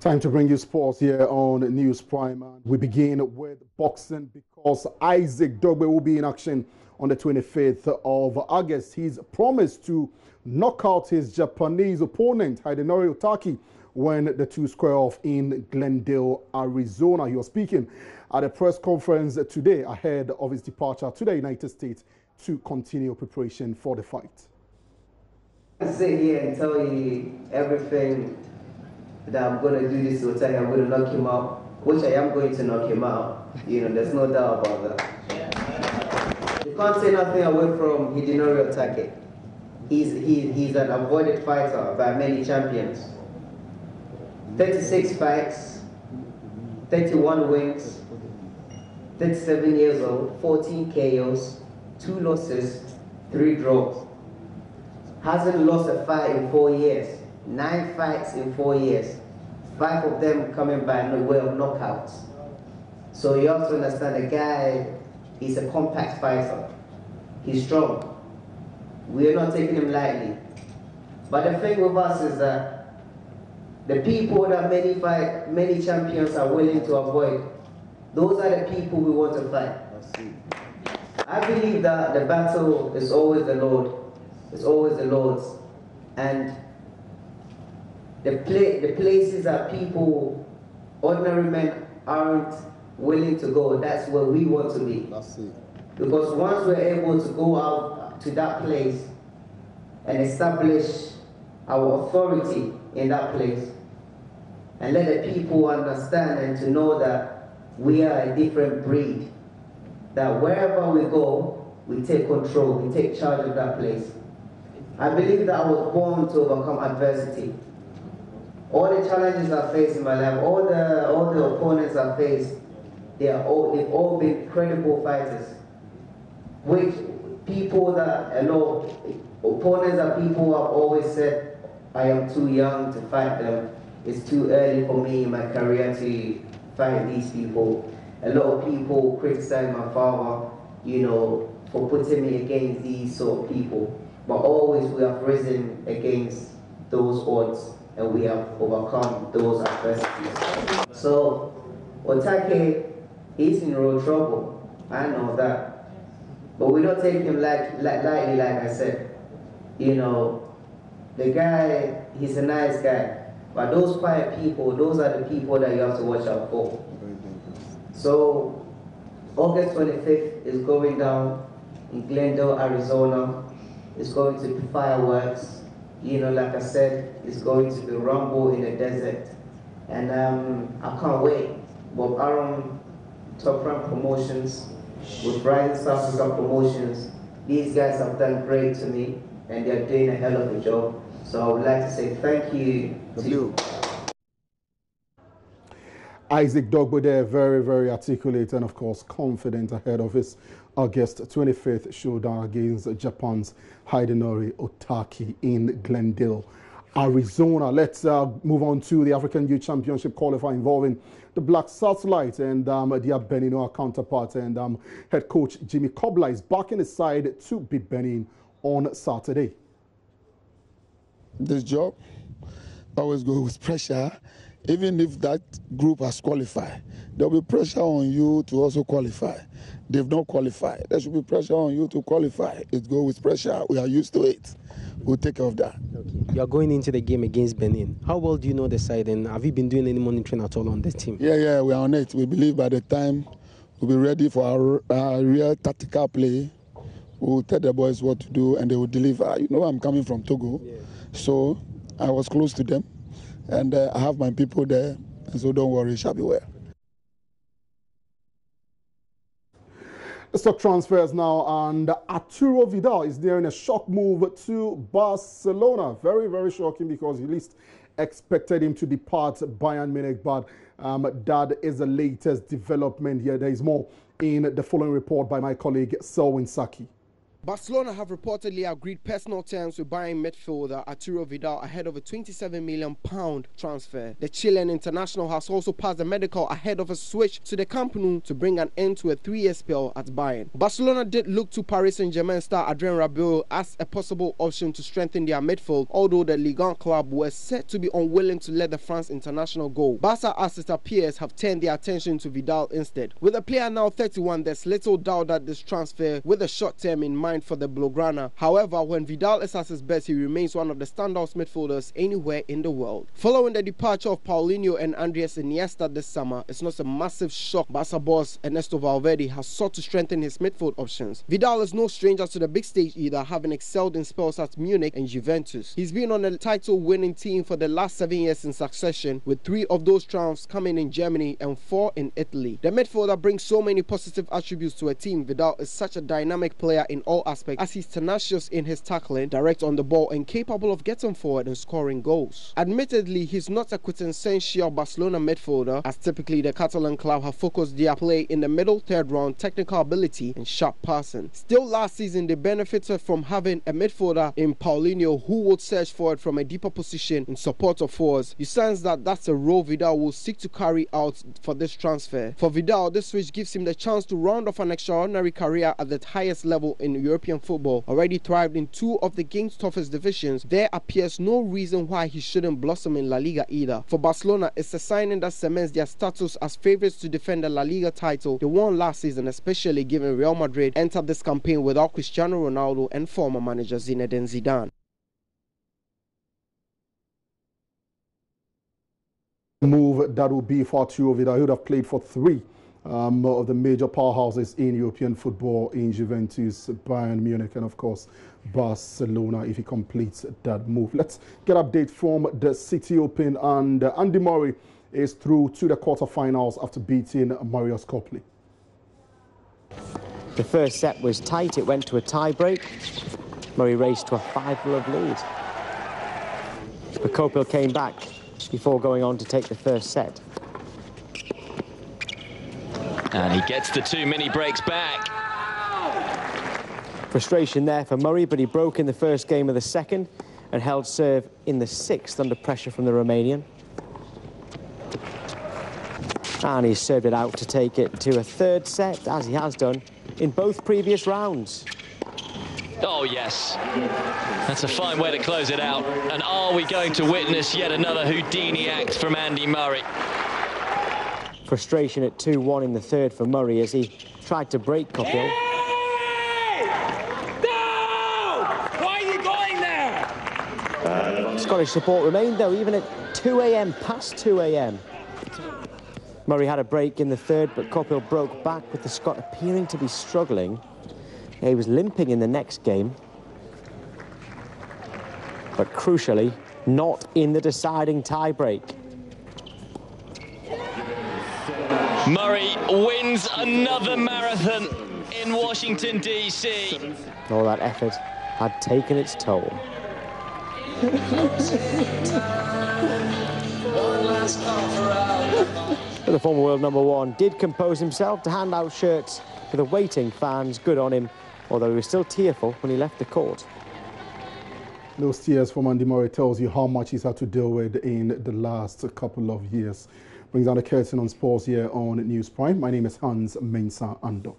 Time to bring you sports here on News Prime. And we begin with boxing because Isaac Dogboe will be in action on the 25th of August. He's promised to knock out his Japanese opponent, Hidenori Otaki, when the two square off in Glendale, Arizona. He was speaking at a press conference today ahead of his departure to the United States to continue preparation for the fight. I sit here and tell you everything that I'm going to do this to Otaki, I'm going to knock him out, which I am going to knock him out. You know, there's no doubt about that. You can't say nothing away from Hidenori Otaki. He's an avoided fighter by many champions. 36 fights, 31 wins, 37 years old, 14 KOs, 2 losses, 3 draws. Hasn't lost a fight in 4 years. 9 fights in 4 years. 5 of them coming by way of knockouts. So you have to understand the guy is a compact fighter. He's strong. We are not taking him lightly. But the thing with us is that the people that many champions are willing to avoid, those are the people we want to fight. I believe that the battle is always the Lord. It's always the Lord's. And the places that people, ordinary men, aren't willing to go, that's where we want to be. Because once we're able to go out to that place and establish our authority in that place and let the people understand and to know that we are a different breed, that wherever we go, we take control, we take charge of that place. I believe that I was born to overcome adversity. All the challenges I faced in my life, all the opponents I faced, they've all been credible fighters. Which people that, opponents that people have always said, I am too young to fight them. It's too early for me in my career to fight these people. A lot of people criticize my father, you know, for putting me against these sort of people. But always we have risen against those odds and we have overcome those adversities. So Otaki, he's in real trouble. I know that. But we don't take him lightly, like I said. You know, the guy, he's a nice guy. But those quiet people, those are the people that you have to watch out for. So August 25th is going down in Glendale, Arizona. It's going to be fireworks. You know, like I said, it's going to be rumble in the desert. And I can't wait. Bob Aaron, Top Rank Promotions, with Brian South Africa Promotions, these guys have done great to me and they're doing a hell of a job. So I would like to say thank you to you. Isaac Dogboe there, very, very articulate and, of course, confident ahead of his August 25th showdown against Japan's Hidenori Otaki in Glendale, Arizona. Let's move on to the African Youth Championship qualifier involving the Black Satellite and their Beninoa counterpart. And head coach Jimmy Kobla is backing his side to beat Benin on Saturday. This job always goes with pressure. Even if that group has qualified, there will be pressure on you to also qualify. They've not qualified. There should be pressure on you to qualify. It goes with pressure. We are used to it. We'll take care of that. Okay. You are going into the game against Benin. How well do you know the side, and have you been doing any monitoring at all on this team? Yeah, we are on it. We believe by the time we'll be ready for our real tactical play, we'll tell the boys what to do and they will deliver. You know, I'm coming from Togo, so I was close to them. And I have my people there, and so don't worry, it shall be well. Let's talk transfers now, and Arturo Vidal is there in a shock move to Barcelona. Very, very shocking because he least expected him to depart Bayern Munich, but that is the latest development here. There is more in the following report by my colleague Selwyn Saki. Barcelona have reportedly agreed personal terms with Bayern midfielder Arturo Vidal ahead of a £27 million transfer. The Chilean international has also passed a medical ahead of a switch to the Camp Nou to bring an end to a 3-year spell at Bayern. Barcelona did look to Paris Saint-Germain star Adrien Rabiot as a possible option to strengthen their midfield, although the Ligue 1 club were said to be unwilling to let the France international go. Barca, as it appears, have turned their attention to Vidal instead. With the player now 31, there's little doubt that this transfer with a short term in mind for the Blaugrana. However, when Vidal is at his best, he remains one of the standout midfielders anywhere in the world. Following the departure of Paulinho and Andres Iniesta this summer, it's not a massive shock. Barca boss Ernesto Valverde has sought to strengthen his midfield options. Vidal is no stranger to the big stage either, having excelled in spells at Munich and Juventus. He's been on a title-winning team for the last 7 years in succession, with 3 of those triumphs coming in Germany and 4 in Italy. The midfielder brings so many positive attributes to a team. Vidal is such a dynamic player in all aspects, as he's tenacious in his tackling, direct on the ball, and capable of getting forward and scoring goals. Admittedly, he's not a quintessential Barcelona midfielder, as typically the Catalan club have focused their play in the middle, third round, technical ability and sharp passing. Still, last season they benefited from having a midfielder in Paulinho who would search forward from a deeper position in support of forwards. You sense that that's a role Vidal will seek to carry out for this transfer. For Vidal, this switch gives him the chance to round off an extraordinary career at the highest level in European football. Already thrived in 2 of the game's toughest divisions, there appears no reason why he shouldn't blossom in La Liga either. For Barcelona, it's a signing that cements their status as favourites to defend the La Liga title they won last season, especially given Real Madrid entered this campaign without Cristiano Ronaldo and former manager Zinedine Zidane. Move that will be for Arturo Vidal. He would have played for 3 of the major powerhouses in European football, in Juventus, Bayern Munich, and of course Barcelona, if he completes that move. Let's get an update from the City Open, and Andy Murray is through to the quarterfinals after beating Marius Copley. The first set was tight. It went to a tie-break. Murray raced to a 5-love lead. But Copley came back before going on to take the first set. And he gets the 2 mini breaks back. Frustration there for Murray, but he broke in the first game of the second and held serve in the 6th under pressure from the Romanian. And he served it out to take it to a 3rd set, as he has done in both previous rounds. Oh, yes. That's a fine way to close it out. And are we going to witness yet another Houdini act from Andy Murray? Frustration at 2-1 in the 3rd for Murray as he tried to break Copley. Hey! No! Why are you going there? Scottish support remained, though, even at 2 a.m, past 2 a.m. Murray had a break in the 3rd, but Copley broke back, with the Scot appearing to be struggling. He was limping in the next game, but crucially, not in the deciding tie-break. Murray wins another marathon in Washington, D.C. All that effort had taken its toll. The former world #1 did compose himself to hand out shirts for the waiting fans. Good on him, although he was still tearful when he left the court. Those tears from Andy Murray tells you how much he's had to deal with in the last couple of years. Brings down the curtain on sports here on News Prime. My name is Hans Mensah Ando.